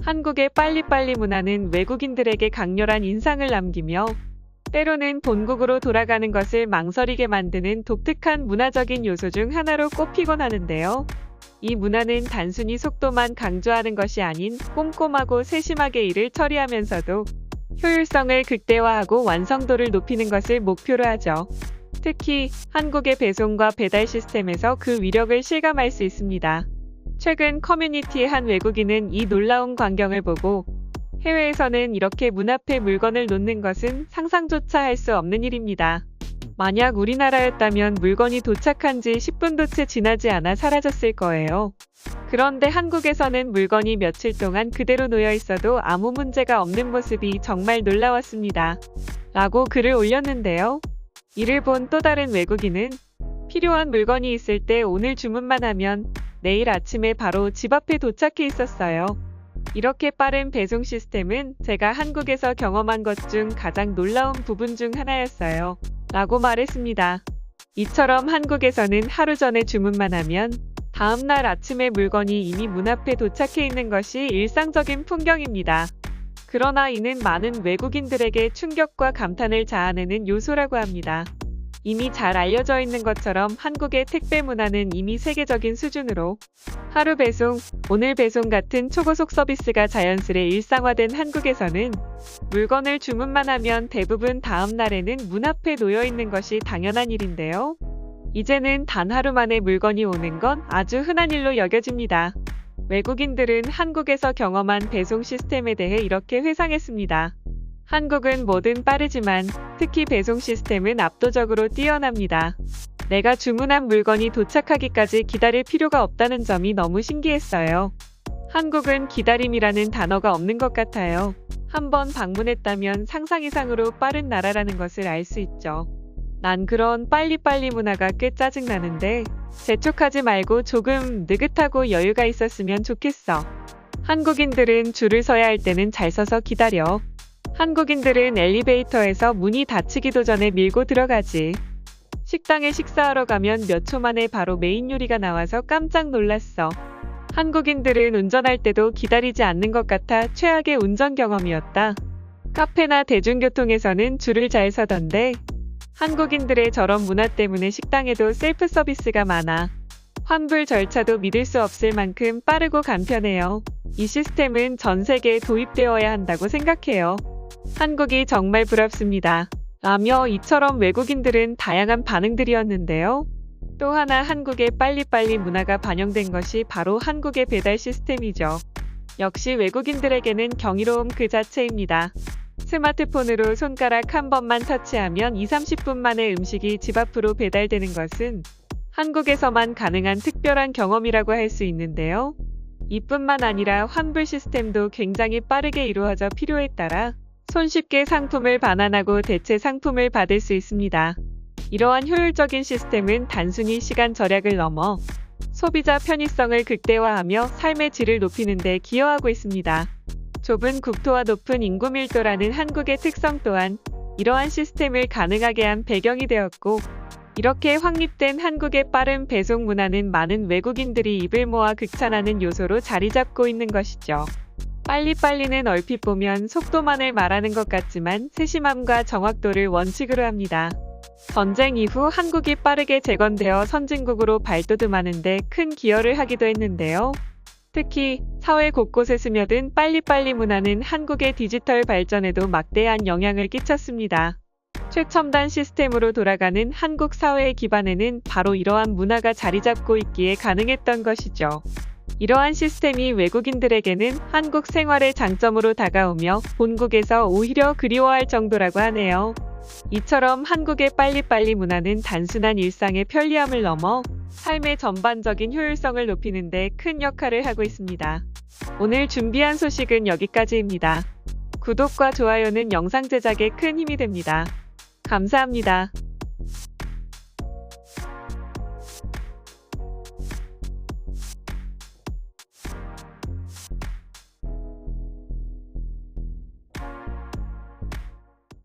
한국의 빨리빨리 문화는 외국인들에게 강렬한 인상을 남기며 때로는 본국으로 돌아가는 것을 망설이게 만드는 독특한 문화적인 요소 중 하나로 꼽히곤 하는데요. 이 문화는 단순히 속도만 강조하는 것이 아닌 꼼꼼하고 세심하게 일을 처리하면서도 효율성을 극대화하고 완성도를 높이는 것을 목표로 하죠. 특히 한국의 배송과 배달 시스템에서 그 위력을 실감할 수 있습니다. 최근 커뮤니티의 한 외국인은 이 놀라운 광경을 보고 해외에서는 이렇게 문 앞에 물건을 놓는 것은 상상조차 할 수 없는 일입니다. 만약 우리나라였다면 물건이 도착한 지 10분도 채 지나지 않아 사라졌을 거예요. 그런데 한국에서는 물건이 며칠 동안 그대로 놓여 있어도 아무 문제가 없는 모습이 정말 놀라웠습니다. 라고 글을 올렸는데요. 이를 본 또 다른 외국인은 필요한 물건이 있을 때 오늘 주문만 하면 내일 아침에 바로 집 앞에 도착해 있었어요. 이렇게 빠른 배송 시스템은 제가 한국에서 경험한 것 중 가장 놀라운 부분 중 하나였어요. 라고 말했습니다. 이처럼 한국에서는 하루 전에 주문만 하면 다음날 아침에 물건이 이미 문 앞에 도착해 있는 것이 일상적인 풍경입니다. 그러나 이는 많은 외국인들에게 충격과 감탄을 자아내는 요소라고 합니다. 이미 잘 알려져 있는 것처럼 한국의 택배 문화는 이미 세계적인 수준으로 하루 배송, 오늘 배송 같은 초고속 서비스가 자연스레 일상화된 한국에서는 물건을 주문만 하면 대부분 다음 날에는 문 앞에 놓여 있는 것이 당연한 일인데요. 이제는 단 하루 만에 물건이 오는 건 아주 흔한 일로 여겨집니다. 외국인들은 한국에서 경험한 배송 시스템에 대해 이렇게 회상했습니다. 한국은 뭐든 빠르지만 특히 배송 시스템은 압도적으로 뛰어납니다. 내가 주문한 물건이 도착하기까지 기다릴 필요가 없다는 점이 너무 신기했어요. 한국은 기다림이라는 단어가 없는 것 같아요. 한번 방문했다면 상상 이상으로 빠른 나라라는 것을 알 수 있죠. 난 그런 빨리빨리 문화가 꽤 짜증나는데 재촉하지 말고 조금 느긋하고 여유가 있었으면 좋겠어. 한국인들은 줄을 서야 할 때는 잘 서서 기다려. 한국인들은 엘리베이터에서 문이 닫히기도 전에 밀고 들어가지. 식당에 식사하러 가면 몇 초 만에 바로 메인 요리가 나와서 깜짝 놀랐어. 한국인들은 운전할 때도 기다리지 않는 것 같아 최악의 운전 경험이었다. 카페나 대중교통에서는 줄을 잘 서던데 한국인들의 저런 문화 때문에 식당에도 셀프 서비스가 많아. 환불 절차도 믿을 수 없을 만큼 빠르고 간편해요. 이 시스템은 전 세계에 도입되어야 한다고 생각해요. 한국이 정말 부럽습니다. 라며 이처럼 외국인들은 다양한 반응들이었는데요. 또 하나 한국의 빨리빨리 문화가 반영된 것이 바로 한국의 배달 시스템이죠. 역시 외국인들에게는 경이로움 그 자체입니다. 스마트폰으로 손가락 한 번만 터치하면 20-30분 만에 음식이 집 앞으로 배달되는 것은 한국에서만 가능한 특별한 경험이라고 할 수 있는데요. 이뿐만 아니라 환불 시스템도 굉장히 빠르게 이루어져 필요에 따라 손쉽게 상품을 반환하고 대체 상품을 받을 수 있습니다. 이러한 효율적인 시스템은 단순히 시간 절약을 넘어 소비자 편의성을 극대화하며 삶의 질을 높이는 데 기여하고 있습니다. 좁은 국토와 높은 인구 밀도라는 한국의 특성 또한 이러한 시스템을 가능하게 한 배경이 되었고, 이렇게 확립된 한국의 빠른 배송 문화는 많은 외국인들이 입을 모아 극찬하는 요소로 자리 잡고 있는 것이죠. 빨리빨리는 얼핏 보면 속도만을 말하는 것 같지만 세심함과 정확도를 원칙으로 합니다. 전쟁 이후 한국이 빠르게 재건되어 선진국으로 발돋움하는 데 큰 기여를 하기도 했는데요. 특히 사회 곳곳에 스며든 빨리빨리 문화는 한국의 디지털 발전에도 막대한 영향을 끼쳤습니다. 최첨단 시스템으로 돌아가는 한국 사회의 기반에는 바로 이러한 문화가 자리 잡고 있기에 가능했던 것이죠. 이러한 시스템이 외국인들에게는 한국 생활의 장점으로 다가오며 본국에서 오히려 그리워할 정도라고 하네요. 이처럼 한국의 빨리빨리 문화는 단순한 일상의 편리함을 넘어 삶의 전반적인 효율성을 높이는 데 큰 역할을 하고 있습니다. 오늘 준비한 소식은 여기까지입니다. 구독과 좋아요는 영상 제작에 큰 힘이 됩니다. 감사합니다.